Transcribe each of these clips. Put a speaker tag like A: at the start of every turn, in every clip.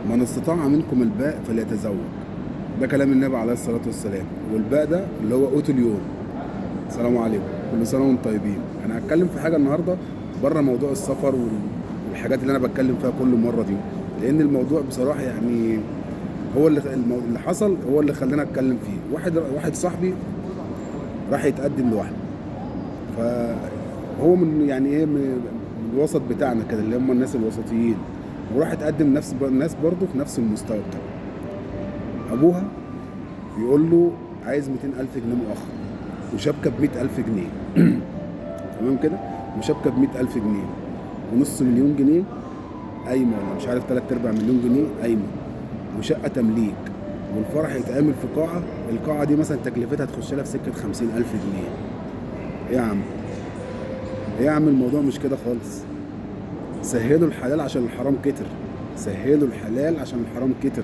A: من استطاع منكم الباء فليتزوج. ده كلام النبي عليه الصلاة والسلام، والباء ده اللي هو قوت اليوم. السلام عليكم، كل سنة وانتم طيبين. أنا هتكلم في حاجة النهاردة بره موضوع السفر والحاجات اللي أنا بتكلم فيها كل مرة دي، لأن الموضوع بصراحة يعني هو اللي حصل هو اللي خلاني أتكلم فيه. واحد صاحبي راح يتقدم لوحده، فهو من يعني إيه من الوسط بتاعنا كده، اللي هم الناس الوسطيين، وراح يتقدم نفس الناس برضه في نفس المستوى بتاعه. ابوها بيقول له عايز 200,000 جنيه مؤخر وشبكه ب 100,000 جنيه. تمام كده، وشبكه ب 100,000 جنيه ونص مليون جنيه قايمه، ولا مش عارف 3/4 مليون جنيه قايمه، وشقه تمليك، والفرح يتعمل في قاعه. القاعه دي مثلا تكلفتها تخش لها في سكه 50,000 جنيه. ايه يا عم، ايه يا عم، الموضوع مش كده خالص. سهلوا الحلال عشان الحرام كتر، سهلوا الحلال عشان الحرام كتر.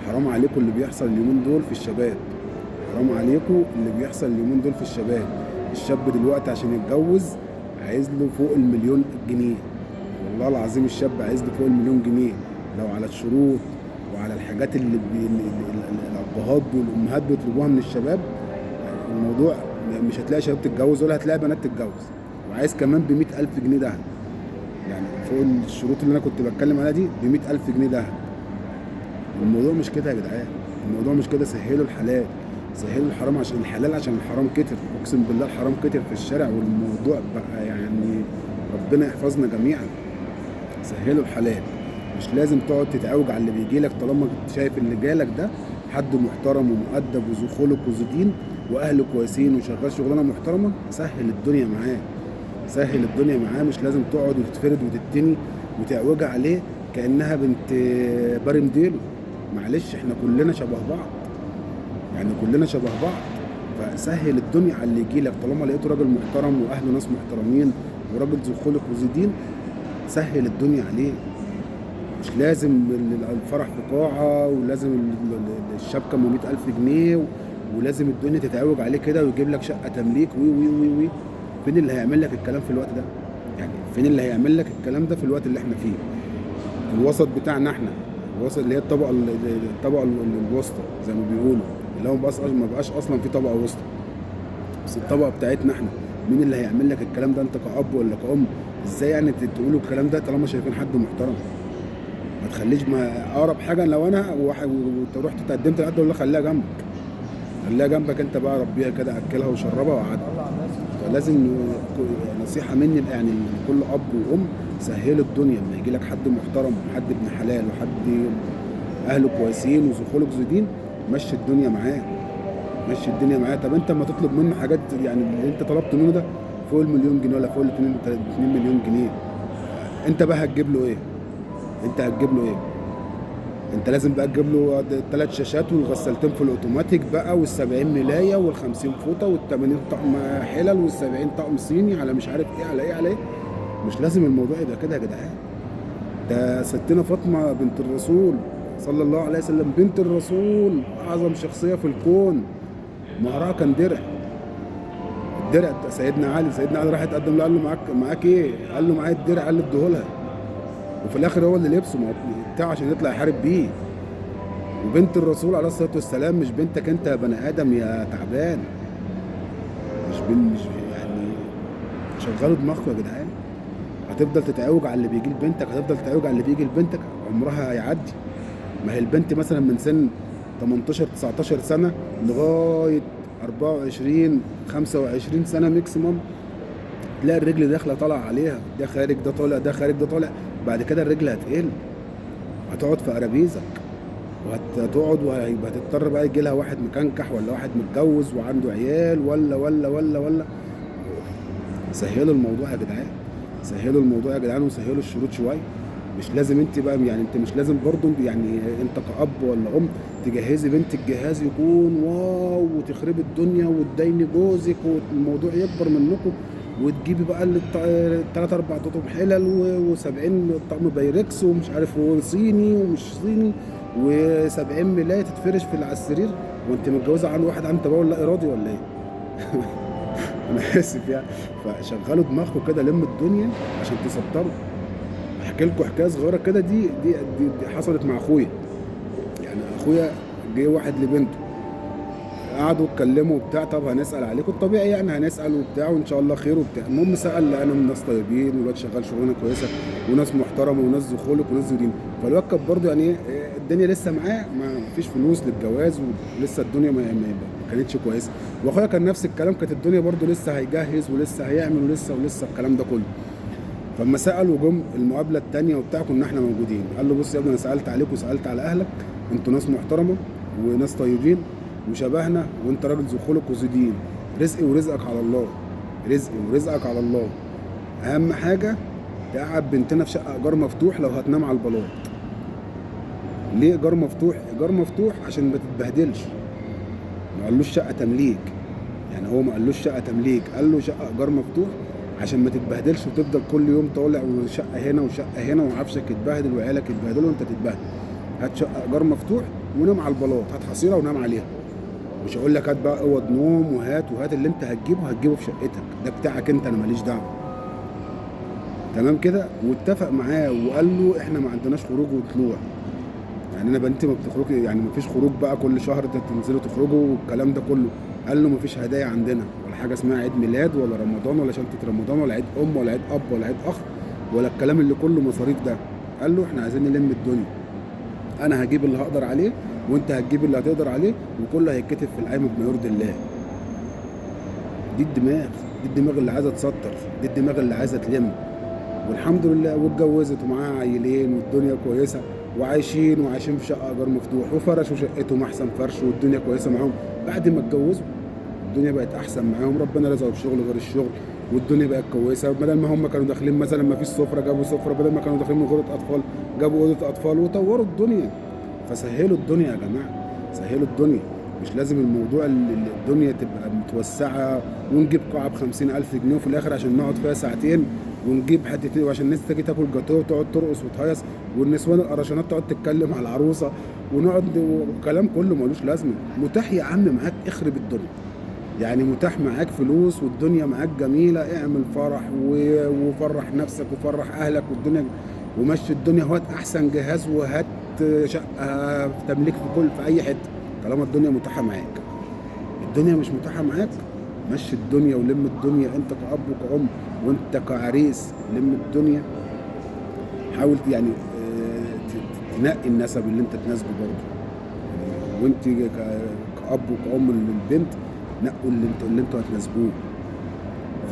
A: حرام عليكم اللي بيحصل اليومين دول في الشباب، حرام عليكم اللي بيحصل اليومين دول في الشباب. الشاب دلوقتي عشان يتجوز عايز له فوق المليون جنيه، والله العظيم الشاب عايز له فوق المليون جنيه. لو على الشروط وعلى الحاجات الابهات والامهات بيطلبوها من الشباب، الموضوع مش هتلاقي شباب تتجوز ولا هتلاقي بنات تتجوز. وعايز كمان ب 100,000 جنيه دهب، يعني فوق الشروط اللي انا كنت بتكلم عليها دي ب 100,000 جنيه دهب. الموضوع مش كده يا جدعان، الموضوع مش كده. سهلوا الحلال، سهلوا الحرام عشان الحلال، عشان الحرام كتر. اقسم بالله الحرام كتر في الشارع، والموضوع بقى يعني ربنا يحفظنا جميعا. سهلوا الحلال، مش لازم تقعد تتعوج على اللي بيجي لك. طالما شايف اللي جالك ده حد محترم ومؤدب وذو خلق وذو دين واهله كويسين وشغال شغلانه محترمه، سهل الدنيا معاه، سهل الدنيا معاه. مش لازم تقعد وتتفرد وتتني وتعوج عليه كانها بنت بارم ديله. معلش احنا كلنا شبه بعض، يعني كلنا شبه بعض. فسهل الدنيا على اللي يجي لك. طالما لقيته راجل محترم واهله ناس محترمين وراجل ذو خلق وذو دين، سهل الدنيا عليه. مش لازم الفرح في قاعة، ولازم الشبكة ب 100,000 جنيه، ولازم الدنيا تتعوج عليه كده ويجيب لك شقة تمليك وي وي وي وي. فين اللي هيعمل لك الكلام في الوقت ده؟ يعني فين اللي هيعمل لك الكلام ده في الوقت اللي احنا فيه؟ الوسط بتاعنا احنا، الوسط اللي هي الطبقة الوسطى زي ما بيقولوا، اللي هو ما بقاش اصلا في طبقة وسطى. بس الطبقة بتاعتنا احنا، مين اللي هيعمل لك الكلام ده؟ انت كأب ولا كأم؟ ازاي يعني تقولوا الكلام ده طالما شايفين حد محترم؟ ما تخليش، ما اقرب حاجه لو انا وانت رحت اتقدمت لحد اقول له خليها جنبك، خليها جنبك انت بقى، ربيها كده، اكلها وشربها وقعدها. فلازم نصيحه مني يعني لكل اب وام، سهلوا الدنيا. لما يجي لك حد محترم وحد ابن حلال وحد اهله كويسين وذو خلق ذو دين، مشي الدنيا معاه، مشي الدنيا معاه. طب انت ما تطلب منه حاجات، يعني اللي انت طلبت منه ده فوق المليون جنيه ولا فوق ال 2 مليون جنيه، انت بقى هتجيب له ايه؟ انت هتجيب له ايه؟ انت لازم بقى تجيب له 3 شاشات والغسالتين في الاوتوماتيك بقى، وال70 ملايه وال50 فوطه وال80 طقم حلل وال70 طقم صيني على مش عارف ايه على ايه على ايه. مش لازم الموضوع يبقى كده يا جدعان. ده ستنا فاطمه بنت الرسول صلى الله عليه وسلم، بنت الرسول، اعظم شخصيه في الكون، مهرها كان درع. الدرع سيدنا علي راح يتقدم له، قال له معاك ايه؟ قال له معايا الدرع، قال له اديهولها. وفي الاخر هو اللي لبسه بتاعه عشان يطلع يحارب بيه. وبنت الرسول عليه الصلاه والسلام مش بنتك انت يا بني ادم يا تعبان. مش يعني، شغلوا دماغكم يا جدعان. هتفضل تتعوج على اللي بيجي لبنتك، هتفضل تتعوج على اللي بيجي لبنتك، عمرها هيعدي. ما هي البنت مثلا من سن 18 19 سنه لغايه 24 25 سنه ميكسيموم، تلاقي الرجل داخله طالعه عليها، ده خارج ده طالع، ده خارج ده طالع. بعد كده الرجل هتقل، هتقعد في قرابيزك، وهتقعد وهتضطر بقى يجي لها واحد مكنكح ولا واحد متجوز وعنده عيال ولا. سهلوا الموضوع يا جدعان، سهلوا الموضوع يا جدعان، وسهلوا الشروط شويه. مش لازم انت بقى، يعني انت مش لازم برضو، يعني انت كأب ولا ام تجهزي بنتك جهاز يكون واو وتخربي الدنيا وتديني جوزك والموضوع يكبر منكم، وتجيبي بقى الثلاث اربع طقم حلل و70 طقم بايركس ومش عارف صيني ومش صيني و70 ملايه تتفرش على السرير، وانت متجوزه عن واحد عنده تبول لا ارادي ولا ايه؟ انا اسف يعني. فشغلوا دماغكم كده، لم الدنيا عشان تسطروا. احكي لكم حكايه صغيره كده. دي حصلت مع اخويا. يعني اخويا جه واحد لبنته، قعدوا اتكلموا وبتاع، طب هنسال عليكم الطبيعي يعني، هنسال وبتاع وان شاء الله خير وبتاع. المهم سال، لقى من ناس طيبين، والواد شغال شغلانه كويسه، وناس محترمه، وناس ذو خلق، وناس ذو دين. فالواد كان برضه يعني الدنيا لسه معاه، ما فيش فلوس للجواز، ولسه الدنيا ما كانتش كويسه. واخويا كان نفس الكلام، كانت الدنيا برضه لسه هيجهز، ولسه هيعمل، ولسه الكلام ده كله. فلما سال وجم المقابله الثانيه وبتاع، كنا احنا موجودين. قال له بص يا ابني، انا سالت عليك وسالت على اهلك، انتوا ناس محترمه وناس طيبين وشبهنا، وانت راجل ذو خلق وذو دين. رزقي ورزقك على الله، رزقي ورزقك على الله. اهم حاجه تقعد بنتنا في شقه ايجار مفتوح لو هتنام على البلاط. ليه ايجار مفتوح؟ ايجار مفتوح عشان ما تتبهدلش. ما قالوش شقه تمليك، يعني هو ما قالوش شقه تمليك، قال له شقه ايجار مفتوح عشان ما تتبهدلش وتفضل كل يوم طالع وشقه هنا وشقه هنا، وعفشك يتبهدل وعيالك يتبهدلوا وانت تتبهدل. هات شقه ايجار مفتوح ونام على البلاط، هات حصيره ونام عليها. مش هقول لك هات بقى اوض نوم وهات اللي انت هتجيبه في شقتك، ده بتاعك انت، انا ماليش دعوه. تمام كده. واتفق معاه وقال له احنا ما عندناش خروج وطلوع، يعني انا بنتي ما بتخرجي، يعني ما فيش خروج بقى كل شهر تنزلوا تخرجوا والكلام ده كله. قال له ما فيش هدايا عندنا، ولا حاجه اسمها عيد ميلاد ولا رمضان ولا شنطه رمضان ولا عيد ام ولا عيد اب ولا عيد اخ ولا الكلام اللي كله مصاريف ده. قال له احنا عايزين نلم الدنيا، انا هجيب اللي هقدر عليه وانت هتجيب اللي هتقدر عليه، وكله هيتكتب في القايمه بما يرضي الله. دي الدماغ اللي عايزه تسطر، دي الدماغ اللي عايزه تلم. والحمد لله، واتجوزت ومعاها عيلين والدنيا كويسه، وعايشين في شقه ايجار مفتوح، وفرشوا شقتهم احسن فرش، والدنيا كويسه معاهم. بعد ما اتجوزوا الدنيا بقت احسن معاهم، ربنا رزقهم بشغل غير الشغل، والدنيا بقت كويسه. بدل ما هم كانوا داخلين مثلا ما فيش سفره، جابوا سفره. بدل ما كانوا داخلين من غرفه اطفال، جابوا اوضه اطفال، وطوروا الدنيا. فسهلوا الدنيا يا جماعه، سهلوا الدنيا. مش لازم الموضوع الدنيا تبقى متوسعه ونجيب قاعه ب50,000 جنيه وفي الاخر عشان نقعد فيها ساعتين، ونجيب حتتين وعشان الناس تيجي تاكل جاتوه وتقعد ترقص وتهيص، والنسوان القرشانات تقعد تتكلم على العروسه، ونقعد وكلام كله ملوش لازمه. متاح يا عم معاك اخرب الدنيا، يعني متاح معاك فلوس والدنيا معاك جميله، اعمل فرح وفرح نفسك وفرح اهلك والدنيا، ومشي الدنيا. وهات احسن جهاز، وهات شقه تمليك في اي حته، طالما الدنيا متاحه معاك. الدنيا مش متاحه معاك، مشي الدنيا ولم الدنيا. انت كأب وكأم وانت كعريس لم الدنيا. حاول يعني تنقي النسب اللي انت تناسبه برضه، وانت كأب وكأم للبنت نقوا اللي انتوا هتناسبوه.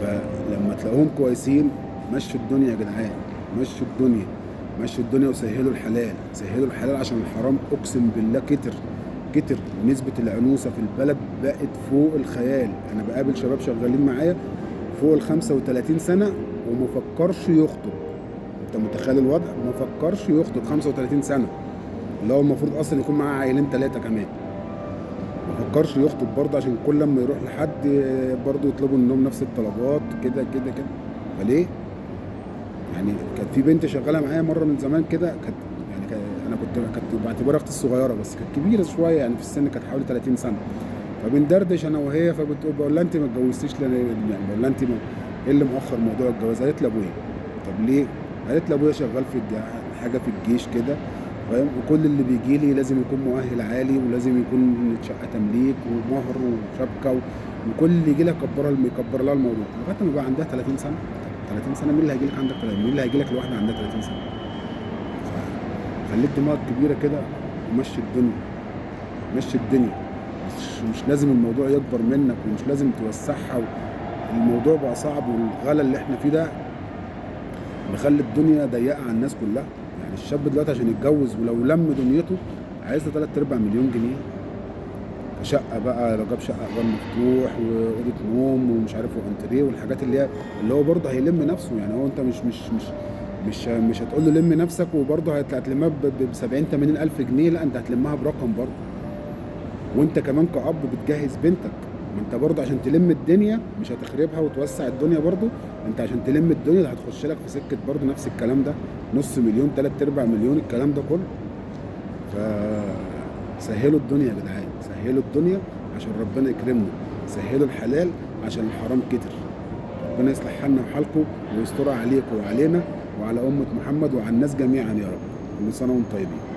A: فلما تلاقوهم كويسين، مشوا الدنيا يا جدعان، مشوا الدنيا وسهلوا الحلال، سهلوا الحلال عشان الحرام اقسم بالله كتر. نسبة العنوسة في البلد بقت فوق الخيال. انا بقابل شباب شغالين معايا فوق ال35 سنة وما فكرش يخطب. انت متخيل الوضع؟ ما فكرش يخطب 35 سنة، اللي هو المفروض اصلا يكون معاه عيلين 3 كمان. ما فكرش يخطب برضه، عشان كل لما يروح لحد برضه يطلبوا منهم نفس الطلبات كده. فليه؟ يعني كانت في بنت شغاله معايا مره من زمان كده، انا كنت بعتبرها اختي الصغيره، بس كانت كبيره شويه يعني في السن، كانت حوالي 30 سنه. فبندردش انا وهي، بقول لها انت ما اتجوزتيش ليه؟ يعني بقول لها انت ايه اللي مؤخر موضوع الجواز؟ قالت لي ابويا. طب ليه؟ قالت لي ابويا شغال في حاجه في الجيش كده، فاهم، وكل اللي بيجي لي لازم يكون مؤهل عالي، ولازم يكون شقه تمليك ومهر وشبكه، وكل اللي يجي لها يكبر لها الموضوع لغايه ما بقى عندها 30 سنه. 30 سنه مين اللي هيجي لك عندك 30؟ مين اللي هيجي لك لواحده عندها 30 سنه؟ خليك دماغك كبيره كده ومشي الدنيا. مش لازم الموضوع يكبر منك، ومش لازم توسعها. الموضوع بقى صعب، والغلا اللي احنا فيه ده مخلي الدنيا ضيقه على الناس كلها. يعني الشاب دلوقتي عشان يتجوز ولو لم دنيته عايز له 3/4 مليون جنيه. شقه بقى، لو جاب شقه ايجار مفتوح واوضه نوم ومش عارف وانتريه والحاجات اللي هو برضه هيلم نفسه. يعني هو انت مش هتقول له لم نفسك وبرضه هتلمها ب70-80 الف جنيه، لا انت هتلمها برقم برضه. وانت كمان كأب بتجهز بنتك، ما انت برضه عشان تلم الدنيا مش هتخربها وتوسع الدنيا برضه، انت عشان تلم الدنيا ده هتخش لك في سكه برضه نفس الكلام ده، نص مليون 3/4 مليون الكلام ده كله. فسهلوا الدنيا يا جدعان، سهلوا الدنيا عشان ربنا يكرمنا، سهلوا الحلال عشان الحرام كتر. ربنا يصلح حالنا وحالكم ويسترها عليكم وعلينا، وعلى أمة محمد وعلى الناس جميعا يا رب. كل سنة وانتم طيبين.